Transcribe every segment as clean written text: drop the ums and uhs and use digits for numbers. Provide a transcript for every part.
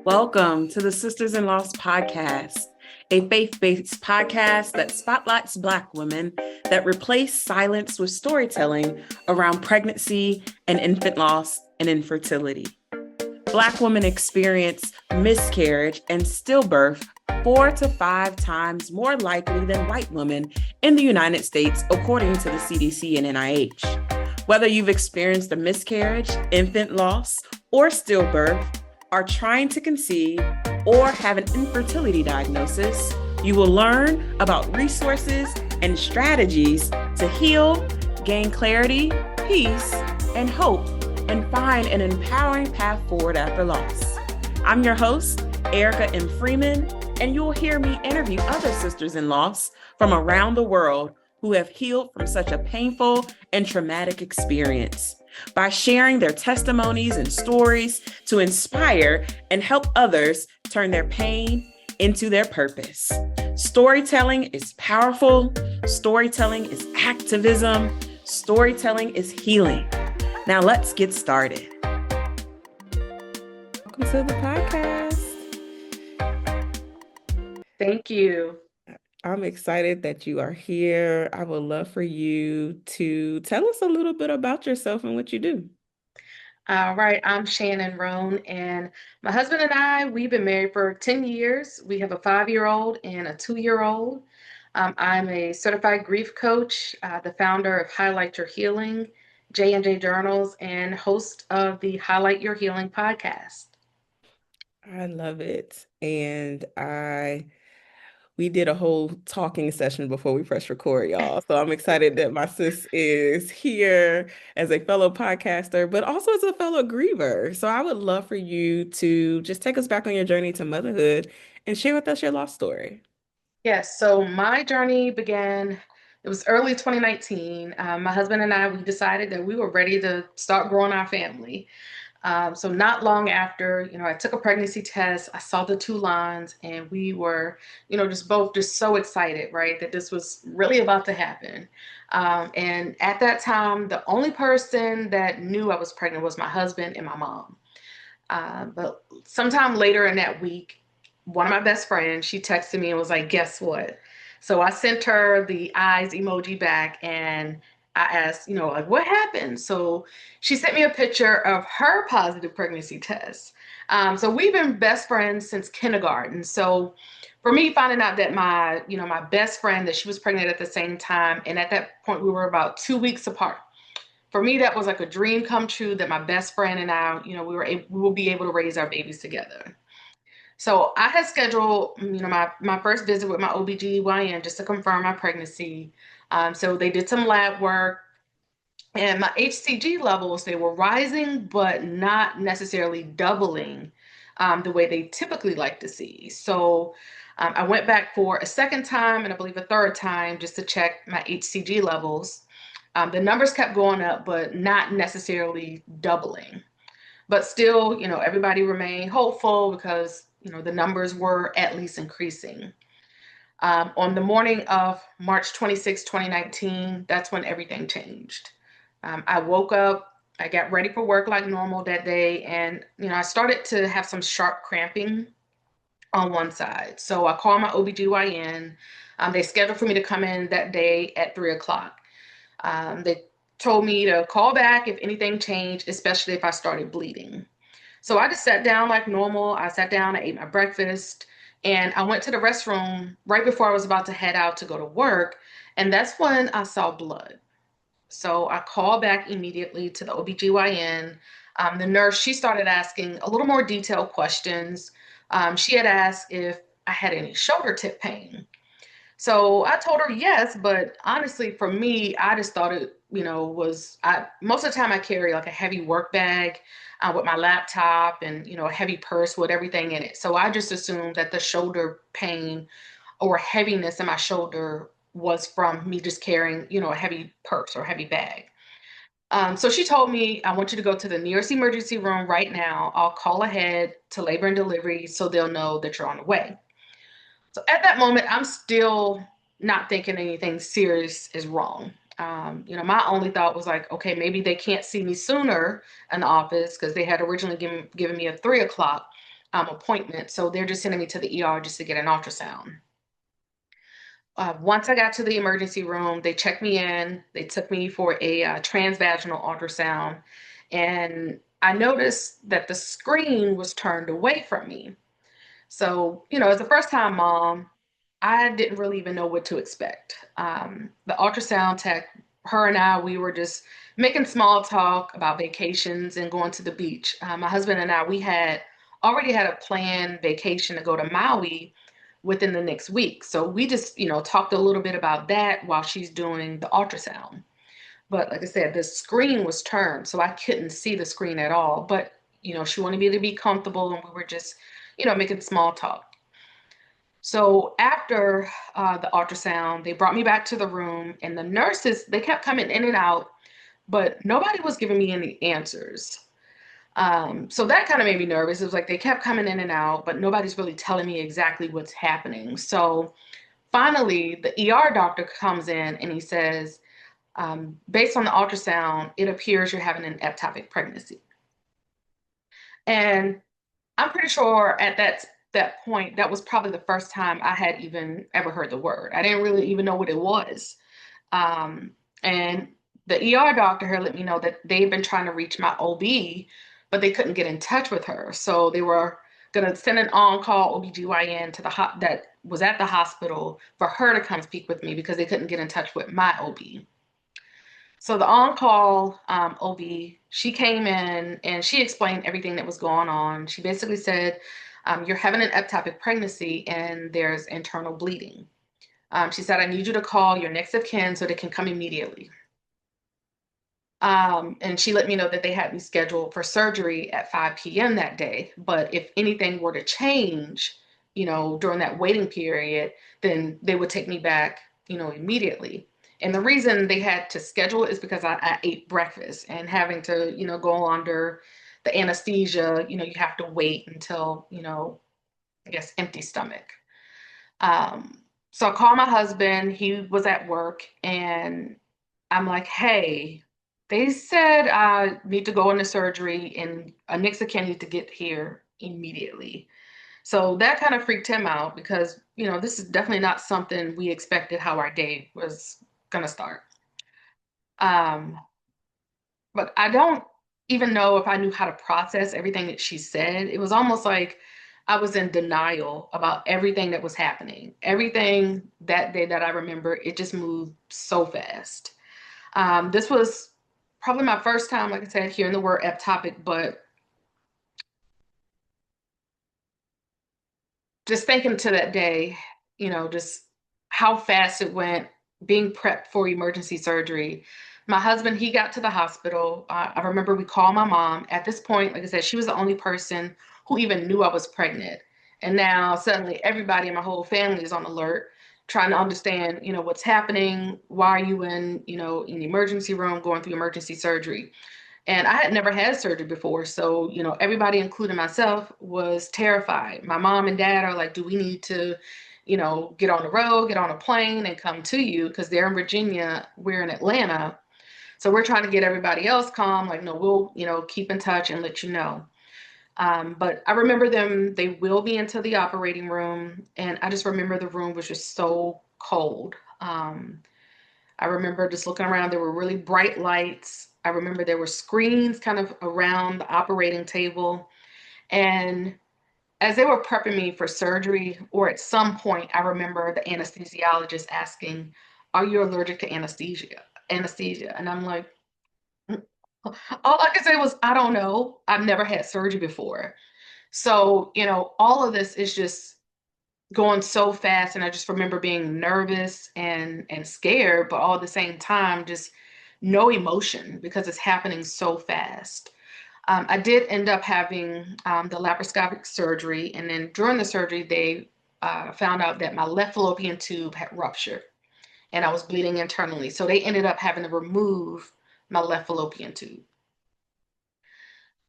Welcome to the Sisters in Loss podcast, a faith-based podcast that spotlights Black women that replace silence with storytelling around pregnancy and infant loss and infertility. Black women experience miscarriage and stillbirth 4 to 5 times more likely than white women in the United States, according to the CDC and NIH. Whether you've experienced a miscarriage, infant loss, or stillbirth, are trying to conceive, or have an infertility diagnosis, you will learn about resources and strategies to heal, gain clarity, peace, and hope, and find an empowering path forward after loss. I'm your host, Erica M. Freeman, and you'll hear me interview other sisters in loss from around the world who have healed from such a painful and traumatic experience by sharing their testimonies and stories to inspire and help others turn their pain into their purpose. Storytelling is powerful. Storytelling is activism. Storytelling is healing. Now let's get started. Welcome to the podcast. Thank you. I'm excited that you are here. I would love for you to tell us a little bit about yourself and what you do. All right, I'm Shannon Rone, and my husband and I, we've been married for 10 years. We have a 5-year-old and a 2-year-old. I'm a certified grief coach, the founder of Highlight Your Healing, J&J Journals, and host of the Highlight Your Healing podcast. I love it. And we did a whole talking session before we press record, y'all. So I'm excited that my sis is here as a fellow podcaster, but also as a fellow griever. So I would love for you to just take us back on your journey to motherhood and share with us your lost story. Yes, so my journey began, it was early 2019. My husband and I, we decided that we were ready to start growing our family. So not long after, I took a pregnancy test, I saw the 2 lines, and we were, just so excited, right, that this was really about to happen. And at that time, the only person that knew I was pregnant was my husband and my mom. But sometime later in that week, one of my best friends, she texted me and was like, guess what? So I sent her the eyes emoji back, and I asked, like, what happened? So she sent me a picture of her positive pregnancy test. So we've been best friends since kindergarten. So for me, finding out that my best friend, that she was pregnant at the same time, and at that point we were about 2 weeks apart. For me, that was like a dream come true, that my best friend and I, we will be able to raise our babies together. So I had scheduled, my first visit with my OBGYN just to confirm my pregnancy. So they did some lab work, and my HCG levels, they were rising, but not necessarily doubling the way they typically like to see. So I went back for a second time, and I believe a third time, just to check my HCG levels. The numbers kept going up, but not necessarily doubling. But still, everybody remained hopeful because, the numbers were at least increasing. On the morning of March 26, 2019, that's when everything changed. I woke up, I got ready for work like normal that day, and, I started to have some sharp cramping on one side. So I called my OBGYN. They scheduled for me to come in that day at 3 o'clock. They told me to call back if anything changed, especially if I started bleeding. So I just sat down like normal. I sat down, I ate my breakfast, and I went to the restroom right before I was about to head out to go to work. And that's when I saw blood. So I called back immediately to the OBGYN. The nurse, she started asking a little more detailed questions. She had asked if I had any shoulder tip pain. So I told her yes, but honestly, for me, I just thought it, most of the time I carry like a heavy work bag with my laptop and, a heavy purse with everything in it. So I just assumed that the shoulder pain or heaviness in my shoulder was from me just carrying, a heavy purse or heavy bag. So she told me, I want you to go to the nearest emergency room right now. I'll call ahead to labor and delivery so they'll know that you're on the way. So at that moment, I'm still not thinking anything serious is wrong. My only thought was like, okay, maybe they can't see me sooner in the office because they had originally given me a 3 o'clock. appointment. So they're just sending me to the ER just to get an ultrasound. Once I got to the emergency room, they checked me in. They took me for a transvaginal ultrasound. And I noticed that the screen was turned away from me. So, as a first time mom, I didn't really even know what to expect. The ultrasound tech, her and I, we were just making small talk about vacations and going to the beach. My husband and I, we had already had a planned vacation to go to Maui within the next week. So we just, talked a little bit about that while she's doing the ultrasound. But like I said, the screen was turned, so I couldn't see the screen at all. But, she wanted me to be comfortable, and we were just, making small talk. So after the ultrasound, they brought me back to the room, and the nurses, they kept coming in and out, but nobody was giving me any answers. So that kind of made me nervous. It was like they kept coming in and out, but nobody's really telling me exactly what's happening. So finally, the ER doctor comes in and he says, based on the ultrasound, it appears you're having an ectopic pregnancy. And I'm pretty sure at that point, that was probably the first time I had even ever heard the word. I didn't really even know what it was. And the ER doctor here let me know that they've been trying to reach my OB, but they couldn't get in touch with her. So they were gonna send an on-call OBGYN to that was at the hospital for her to come speak with me because they couldn't get in touch with my OB. So the on-call OB, she came in and she explained everything that was going on. She basically said, you're having an ectopic pregnancy and there's internal bleeding. She said, I need you to call your next of kin so they can come immediately. And she let me know that they had me scheduled for surgery at 5 p.m. that day. But if anything were to change, during that waiting period, then they would take me back, immediately. And the reason they had to schedule it is because I ate breakfast and having to, go under the anesthesia, you have to wait until, I guess, empty stomach. So I called my husband. He was at work and I'm like, hey, they said I need to go into surgery and a next of kin needs to get here immediately. So that kind of freaked him out because, this is definitely not something we expected how our day was going to start. Um, but I don't even know if I knew how to process everything that she said. It was almost like I was in denial about everything that was happening. Everything that day that I remember, it just moved so fast. This was probably my first time, like I said, hearing the word ectopic, but just thinking to that day, just how fast it went, being prepped for emergency surgery. My husband, he got to the hospital. I remember we called my mom. At this point, like I said, she was the only person who even knew I was pregnant. And now suddenly everybody in my whole family is on alert, trying to understand, what's happening. Why are you in the emergency room going through emergency surgery? And I had never had surgery before. So, everybody, including myself, was terrified. My mom and dad are like, do we need to, get on the road, get on a plane and come to you? Because they're in Virginia, we're in Atlanta. So we're trying to get everybody else calm, like, no, we'll, keep in touch and let you know. But I remember them, they will be into the operating room. And I just remember the room was just so cold. I remember just looking around, there were really bright lights. I remember there were screens kind of around the operating table. And as they were prepping me for surgery, or at some point, I remember the anesthesiologist asking, are you allergic to anesthesia? Anesthesia. And I'm like, "Mm." All I could say was, I don't know. I've never had surgery before. So, all of this is just going so fast, and I just remember being nervous and scared, but all at the same time just no emotion because it's happening so fast. I did end up having the laparoscopic surgery, and then during the surgery they found out that my left fallopian tube had ruptured and I was bleeding internally, so they ended up having to remove my left fallopian tube.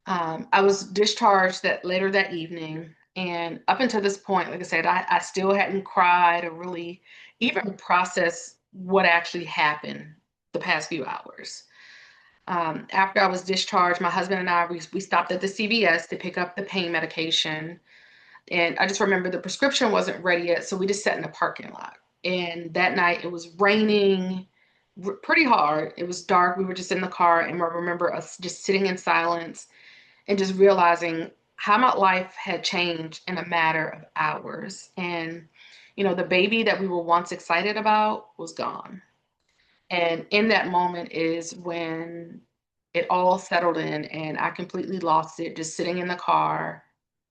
I was discharged later that evening. And up until this point, like I said, I still hadn't cried or really even processed what actually happened the past few hours. After I was discharged, my husband and I, we stopped at the CVS to pick up the pain medication. And I just remember the prescription wasn't ready yet, so we just sat in the parking lot. And that night it was raining pretty hard. It was dark. We were just in the car, and I remember us just sitting in silence and just realizing how my life had changed in a matter of hours. And, the baby that we were once excited about was gone. And in that moment is when it all settled in, and I completely lost it just sitting in the car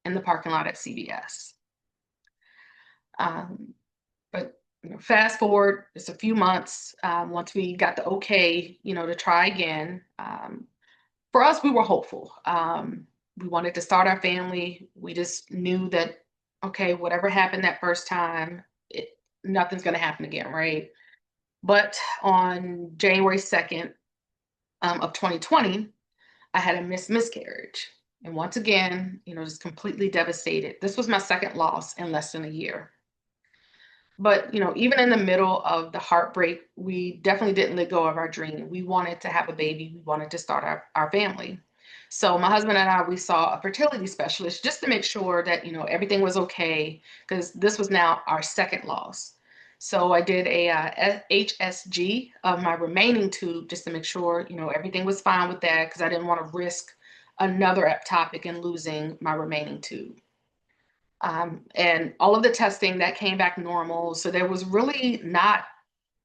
in the parking lot at CVS. Um, but fast forward just a few months, once we got the okay, to try again. For us, we were hopeful. We wanted to start our family. We just knew that, okay, whatever happened that first time, nothing's going to happen again, right? But on January 2nd of 2020, I had a miscarriage. And once again, just completely devastated. This was my second loss in less than a year. But, even in the middle of the heartbreak, we definitely didn't let go of our dream. We wanted to have a baby. We wanted to start our family. So my husband and I, we saw a fertility specialist just to make sure that, everything was okay, because this was now our second loss. So I did a HSG of my remaining tube just to make sure, everything was fine with that, because I didn't want to risk another ectopic and losing my remaining tube. And all of the testing that came back normal. So there was really not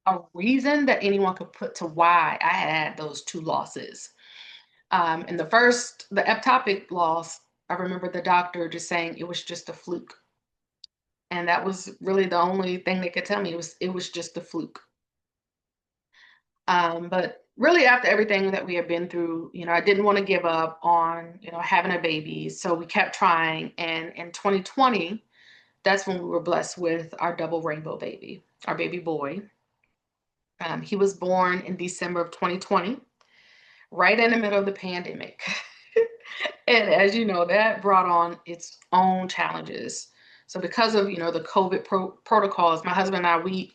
a reason that anyone could put to why I had those two losses. And the ectopic loss, I remember the doctor just saying it was just a fluke. And that was really the only thing they could tell me. It was just a fluke. But really, after everything that we had been through, I didn't want to give up on, having a baby. So we kept trying. And in 2020, that's when we were blessed with our double rainbow baby, our baby boy. He was born in December of 2020, right in the middle of the pandemic. And as you know, that brought on its own challenges. So because of, the COVID protocols, my husband and I,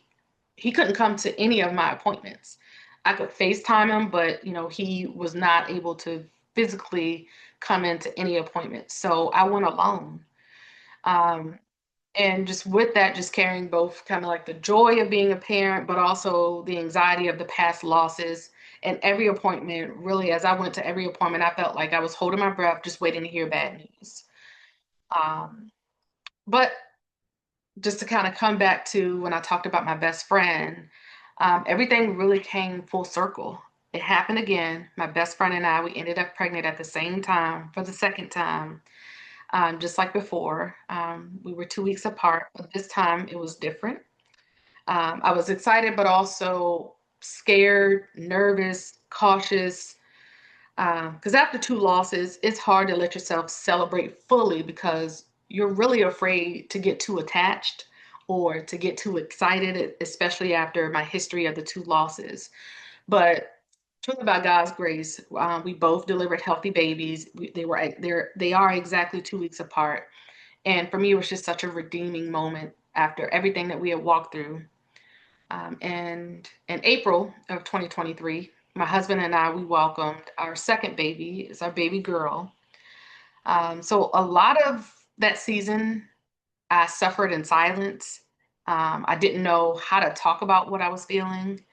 he couldn't come to any of my appointments. I could FaceTime him, but, he was not able to physically come into any appointments. So I went alone. Um, and just with that, just carrying both kind of like the joy of being a parent, but also the anxiety of the past losses. And every appointment, really, as I went to every appointment, I felt like I was holding my breath, just waiting to hear bad news. Um, but just to kind of come back to when I talked about my best friend, everything really came full circle. It happened again. My best friend and I, we ended up pregnant at the same time for the second time. Just like before, we were 2 weeks apart, but this time it was different. I was excited, but also scared, nervous, cautious. Because after two losses, it's hard to let yourself celebrate fully because you're really afraid to get too attached or to get too excited, especially after my history of the two losses. But truly, by God's grace, we both delivered healthy babies. They are exactly 2 weeks apart, and for me, it was just such a redeeming moment after everything that we had walked through. And in April of 2023, my husband and I, we welcomed our second baby. It's our baby girl. So a lot of that season, I suffered in silence. I didn't know how to talk about what I was feeling.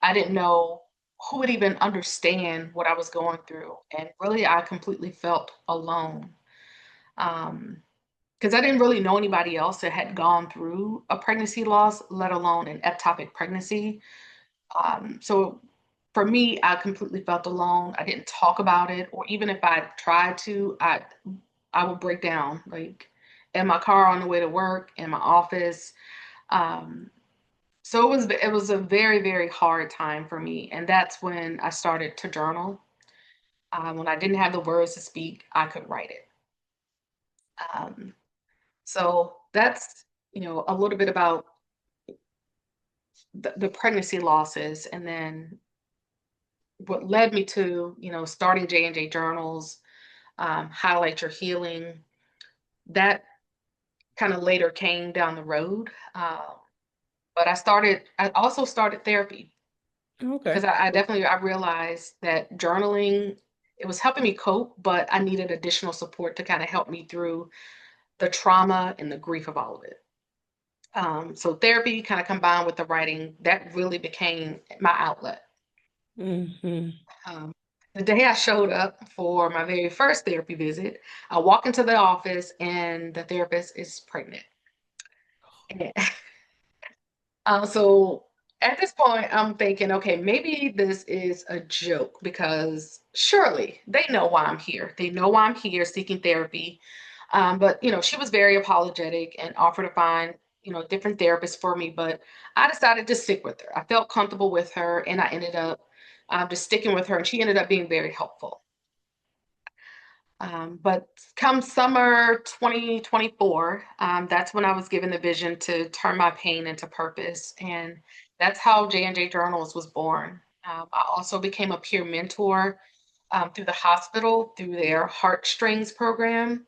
I didn't know who would even understand what I was going through. And really, I completely felt alone. Because I didn't really know anybody else that had gone through a pregnancy loss, let alone an ectopic pregnancy. So for me, I completely felt alone. I didn't talk about it, or even if I tried to, I would break down, like in my car on the way to work, in my office. Um, so it was a very, very hard time for me, and that's when I started to journal. When I didn't have the words to speak, I could write it. Um, so that's a little bit about the pregnancy losses, and then what led me to starting J&J journals, highlight your healing. That kind of later came down the road, but I also started therapy. Okay. because I definitely I realized that journaling, it was helping me cope, but I needed additional support to kind of help me through the trauma and the grief of all of it. So therapy kind of combined with the writing, that really became my outlet. Hmm. Um, the day I showed up for my very first therapy visit, I walk into the office and the therapist is pregnant. And so at this point, I'm thinking, okay, maybe this is a joke because surely they know why I'm here. They know why I'm here seeking therapy. But she was very apologetic and offered to find different therapists for me. But I decided to stick with her. I felt comfortable with her, and I ended up just sticking with her, and she ended up being very helpful. But come summer 2024, that's when I was given the vision to turn my pain into purpose. And that's how J&J Journals was born. I also became a peer mentor through the hospital, through their Heartstrings program,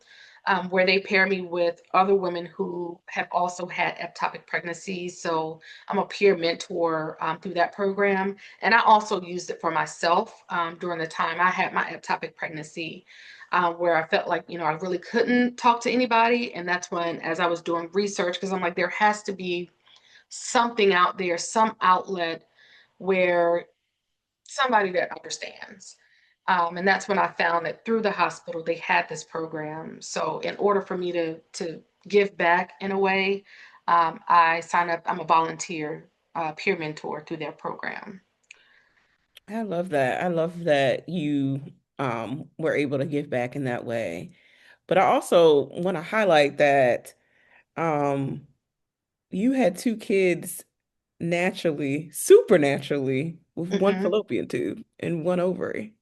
where they pair me with other women who have also had ectopic pregnancies. So I'm a peer mentor through that program. And I also used it for myself during the time I had my ectopic pregnancy, where I felt like, I really couldn't talk to anybody. And that's when, as I was doing research, because I'm like, there has to be something out there, some outlet where somebody that understands. And that's when I found that through the hospital they had this program. So in order for me to give back in a way, I signed up. I'm a volunteer peer mentor through their program. I love that. I love that you were able to give back in that way. But I also want to highlight that um you had two kids naturally, supernaturally, with one Hmm. fallopian tube and one ovary.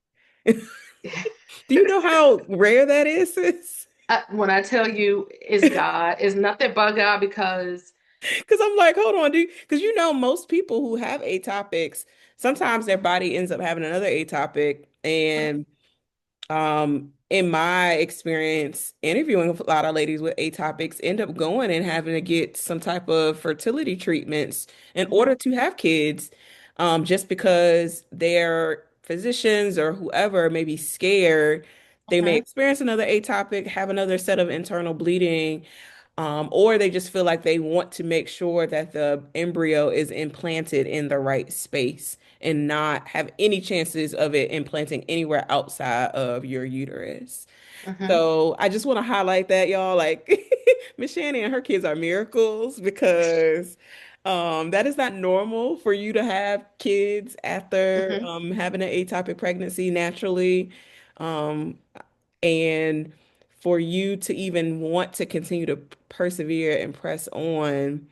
Do you know how rare that is, sis? When I tell you it's God, it's nothing but God because. Because I'm like, hold on, dude. Because most people who have atopics, sometimes their body ends up having another atopic. Mhm, And in my experience, interviewing with a lot of ladies with atopics end up going and having to get some type of fertility treatments in mhm, order to have kids, just because their physicians or whoever may be scared. They may mhm, experience another atopic, have another set of internal bleeding, or they just feel like they want to make sure that the embryo is implanted in the right space and not have any chances of it implanting anywhere outside of your uterus. mhm. So I just want to highlight that, y'all. Like Miss Shannon and her kids are miracles because that is not normal for you to have kids after Mhm. having an atopic pregnancy naturally. Um, and for you to even want to continue to persevere and press on,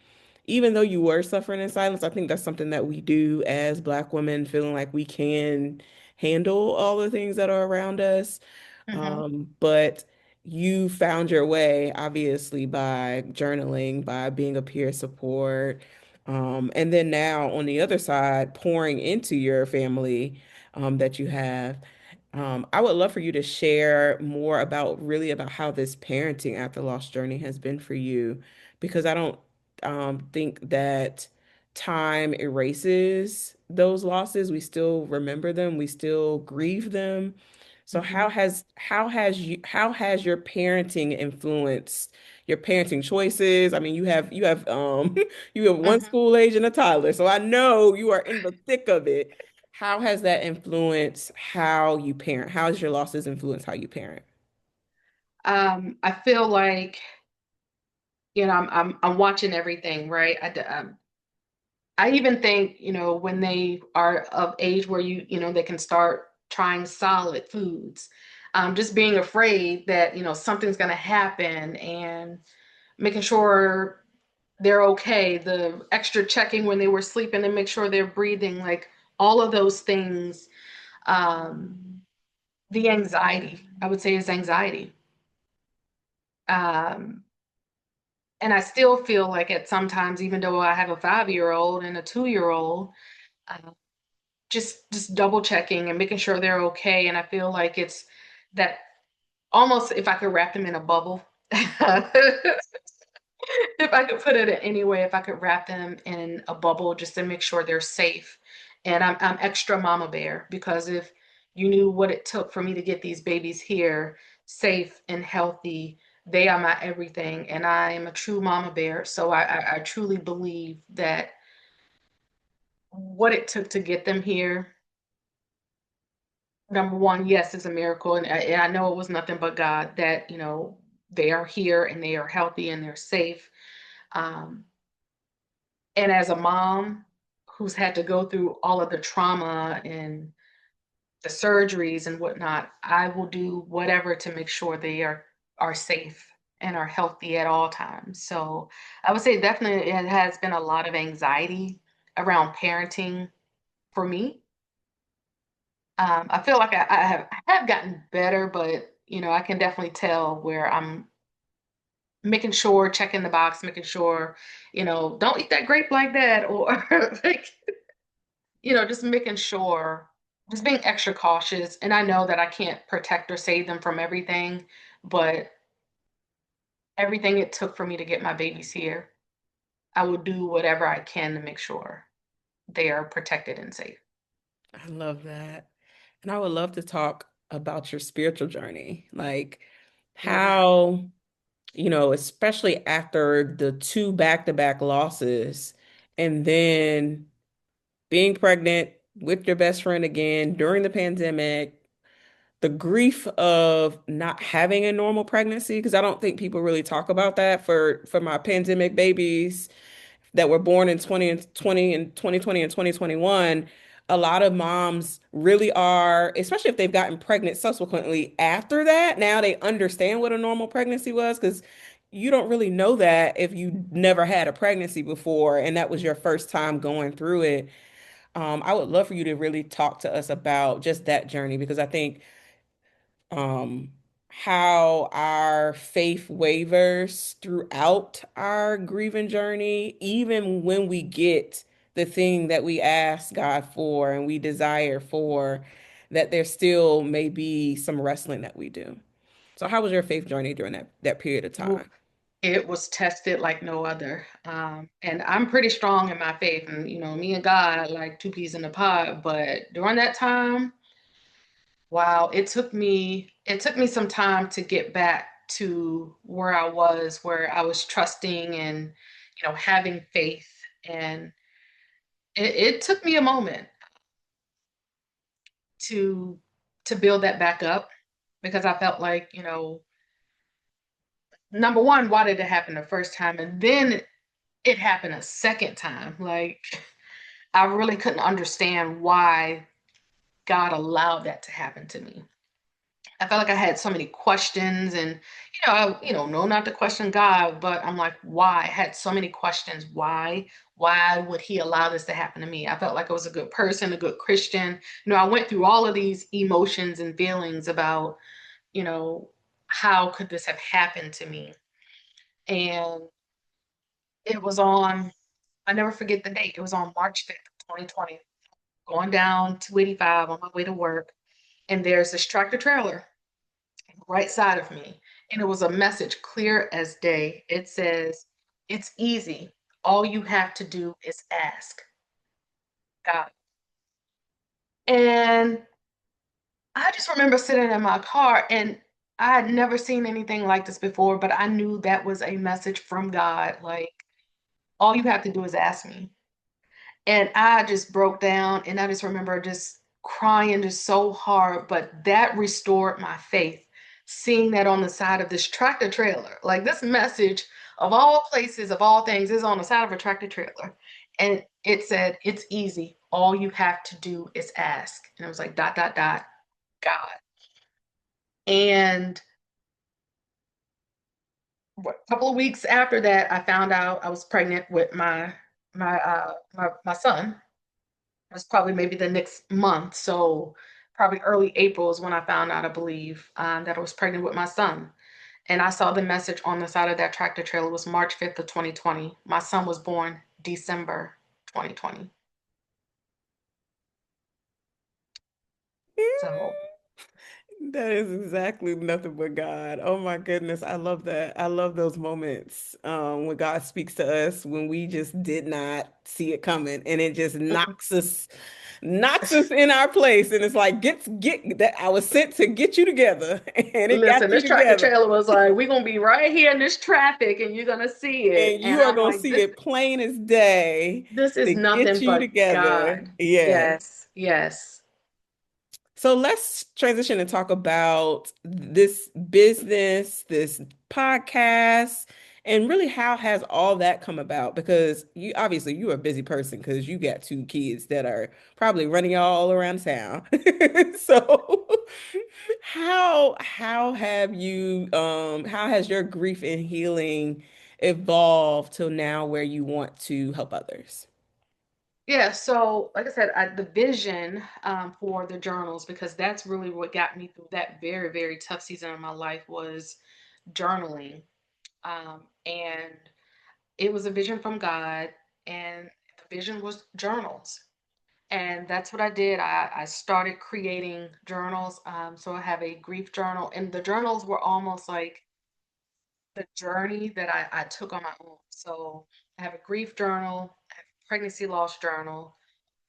even though you were suffering in silence, I think that's something that we do as Black women, feeling like we can handle all the things that are around us. Mhm. But you found your way, obviously, by journaling, by being a peer support. And then now on the other side, pouring into your family that you have. I would love for you to share more about really about how this parenting after loss journey has been for you, because I don't think that time erases those losses. We still remember them, we still grieve them. So Mhm. how has your parenting influenced your parenting choices? I mean, you have you have one Mhm. school age and a toddler, so I know you are in the thick of it. How has that influenced how you parent? How has your losses influenced how you parent? I feel like I'm watching everything, right? I even think, when they are of age where they can start trying solid foods, just being afraid that, something's going to happen and making sure they're okay, the extra checking when they were sleeping and make sure they're breathing, like all of those things. Um, the anxiety, I would say, is anxiety. Um, and I still feel like at sometimes, even though I have a 5-year-old and a 2-year-old, just double checking and making sure they're okay. And I feel like it's that, almost if I could wrap them in a bubble, if I could put it any way, if I could wrap them in a bubble just to make sure they're safe And I'm extra mama bear because if you knew what it took for me to get these babies here safe and healthy, they are my everything. And I am a true mama bear. So I truly believe that what it took to get them here, number one, yes, it's a miracle. And I know it was nothing but God that, they are here and they are healthy and they're safe. Um, and as a mom who's had to go through all of the trauma and the surgeries and whatnot, I will do whatever to make sure they are safe and are healthy at all times. So I would say definitely it has been a lot of anxiety around parenting for me. I feel like I have gotten better, but I can definitely tell where I'm making sure, checking the box, making sure, don't eat that grape like that, or like, just making sure, just being extra cautious. And I know that I can't protect or save them from everything, but everything it took for me to get my babies here, I will do whatever I can to make sure they are protected and safe. I love that. And I would love to talk about your spiritual journey, like Yeah. how, especially after the two back-to-back losses, and then being pregnant with your best friend again during the pandemic, the grief of not having a normal pregnancy, because I don't think people really talk about that for my pandemic babies that were born in 2020 and 2021. A lot of moms really are, especially if they've gotten pregnant subsequently after that, now they understand what a normal pregnancy was, because you don't really know that if you never had a pregnancy before and that was your first time going through it. I would love for you to really talk to us about just that journey, because I think um, how our faith wavers throughout our grieving journey, even when we get the thing that we ask God for and we desire for, that there still may be some wrestling that we do. So, how was your faith journey during that period of Ooh, time? it was tested like no other. And I'm pretty strong in my faith. And, me and God, like two peas in a pod. But during that time, wow, it took me some time to get back to where I was trusting and, having faith. And it took me a moment to to build that back up because I felt like, number one, why did it happen the first time? And then it happened a second time. Like, I really couldn't understand why God allowed that to happen to me. I felt like I had so many questions and, no, not to question God, but I'm like, why? I had so many questions. Why? Why would he allow this to happen to me? I felt like I was a good person, a good Christian. I went through all of these emotions and feelings about, you know, how could this have happened to me? And it was on, I never forget the date. It was on March 5th, 2020, going down 285 on my way to work. And there's this tractor trailer right side of me. And it was a message clear as day. It says, it's easy. All you have to do is ask God. And I just remember sitting in my car and I had never seen anything like this before, but I knew that was a message from God. Like, all you have to do is ask me. And I just broke down and I just remember just crying just so hard, but that restored my faith. Seeing that on the side of this tractor trailer, like this message of all places, of all things, is on the side of a tractor trailer. And it said, it's easy. All you have to do is ask. And it was like, dot, dot, dot, God. And a couple of weeks after that, I found out I was pregnant with my son. It was probably maybe the next month. So probably early April is when I found out, I believe, that I was pregnant with my son. And I saw the message on the side of that tractor trailer. It was March 5th of 2020. My son was born December 2020. So That is exactly nothing but God. Oh my goodness. I love that. I love those moments when God speaks to us when we just did not see it coming and it just knocks us. knocks us in our place, and it's like, get that I was sent to get you together, and it got Listen, you this tractor together. trailer was like, we're gonna be right here in this traffic and you're gonna see it. And And you are I'm gonna like, see it plain as day this is to get nothing you but together. God. Yeah. Yes, yes. So let's transition and talk about this business, this podcast, and really how has all that come about? Because you obviously you're a busy person because you got two kids that are probably running all around town. So how have you how has your grief and healing evolved till now where you want to help others? Yeah, so like I said, the vision for the journals, because that's really what got me through that very, very tough season of my life, was journaling. And it was a vision from God, and the vision was journals. And that's what I did. I started creating journals. So I have a grief journal, and the journals were almost like the journey that I took on my own. So I have a grief journal, I have a pregnancy loss journal,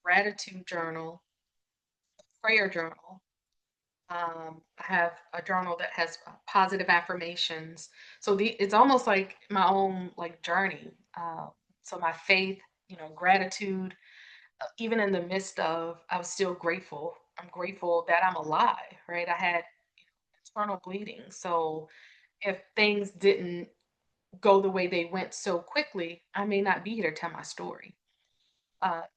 gratitude journal, prayer journal. I have a journal that has positive affirmations. So it's almost like my own like journey. So my faith, gratitude, even in the midst of, I was still grateful. I'm grateful that I'm alive, right? I had internal bleeding. So if things didn't go the way they went so quickly, I may not be here to tell my story.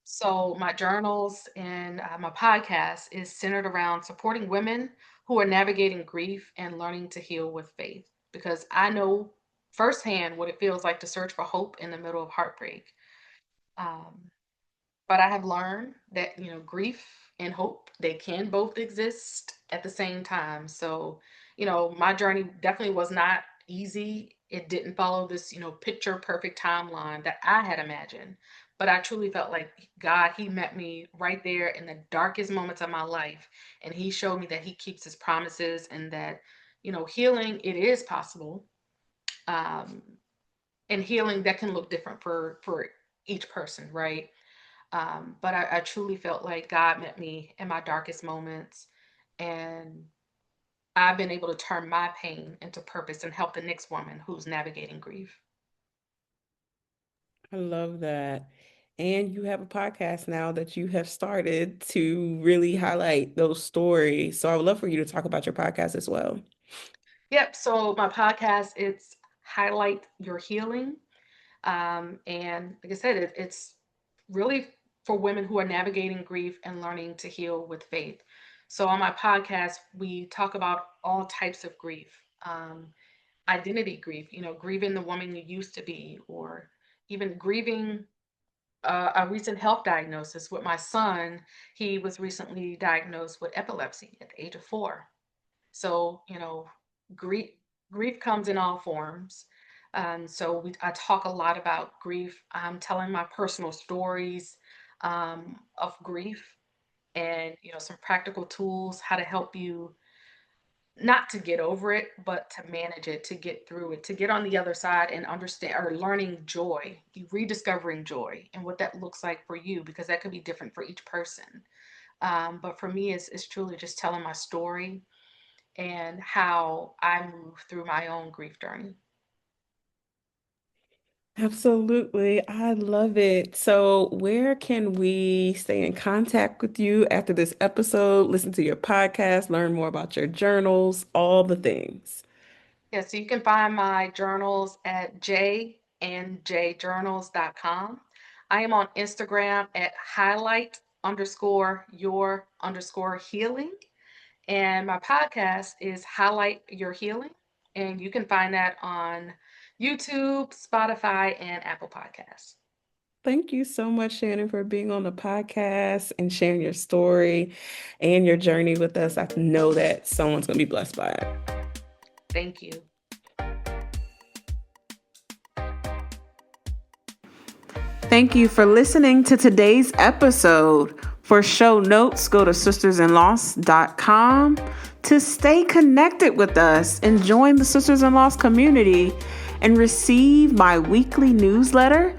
So my journals and my podcast is centered around supporting women who are navigating grief and learning to heal with faith. Because I know firsthand what it feels like to search for hope in the middle of heartbreak. Um, but I have learned that, grief and hope, they can both exist at the same time. So, my journey definitely was not easy. It didn't follow this, picture perfect timeline that I had imagined. But I truly felt like God, He met me right there in the darkest moments of my life. And He showed me that He keeps His promises, and that, healing, it is possible. Um, and healing that can look different for each person, right? But I truly felt like God met me in my darkest moments, and I've been able to turn my pain into purpose and help the next woman who's navigating grief. I love that. And you have a podcast now that you have started to really highlight those stories. So I would love for you to talk about your podcast as well. Yep. So my podcast, it's Highlight Your Healing. And like I said, it's really for women who are navigating grief and learning to heal with faith. So on my podcast, we talk about all types of grief. Identity grief, grieving the woman you used to be, or even grieving a recent health diagnosis. With my son, he was recently diagnosed with epilepsy at the age of 4. So, grief grief comes in all forms. So I talk a lot about grief. I'm telling my personal stories of grief, and some practical tools how to help you not to get over it, but to manage it, to get through it, to get on the other side and understand, or learning joy, you rediscovering joy and what that looks like for you, because that could be different for each person. But for me, it's truly just telling my story and how I move through my own grief journey. Absolutely. I love it. So, where can we stay in contact with you after this episode, listen to your podcast, learn more about your journals, all the things? Yeah, so you can find my journals at jandjjournals.com. I am on Instagram at highlight underscore your underscore healing. And my podcast is Highlight Your Healing. And you can find that on YouTube, Spotify, and Apple Podcasts. Thank you so much, Shannon, for being on the podcast and sharing your story and your journey with us. I know that someone's going to be blessed by it. Thank you. Thank you for listening to today's episode. For show notes, go to sistersinloss.com to stay connected with us and join the Sisters in Loss community and receive my weekly newsletter.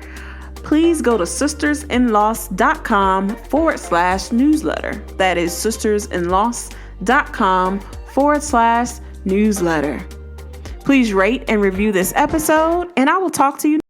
please go to sistersinloss.com/newsletter. That is sistersinloss.com/newsletter. Please rate and review this episode, and I will talk to you